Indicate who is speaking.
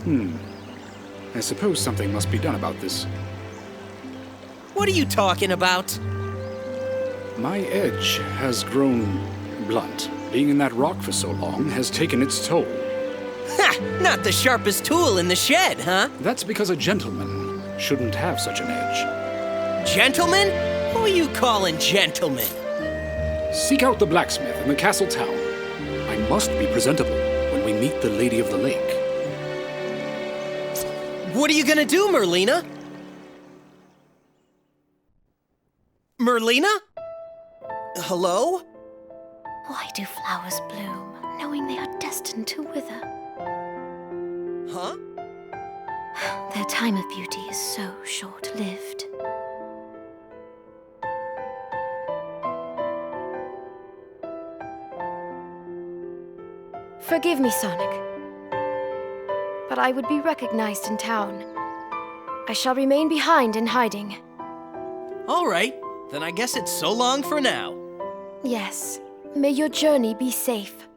Speaker 1: I suppose something must be done about this.
Speaker 2: What are you talking about?
Speaker 1: My edge has grown blunt. Being in that rock for so long has taken its toll.
Speaker 2: Ha! Not the sharpest tool in the shed, huh?
Speaker 1: That's because a gentleman shouldn't have such an edge.
Speaker 2: Gentlemen? Who are you calling gentlemen?
Speaker 1: Seek out the blacksmith in the castle town. I must be presentable when we meet the Lady of the Lake.
Speaker 2: What are you gonna do, Merlina? Merlina? Hello?
Speaker 3: Why do flowers bloom, knowing they are destined to wither?
Speaker 2: Huh?
Speaker 3: Their time of beauty is so short-lived. Forgive me, Sonic, but I would be recognized in town. I shall remain behind in hiding.
Speaker 2: All right, then I guess it's so long for now.
Speaker 3: Yes, may your journey be safe.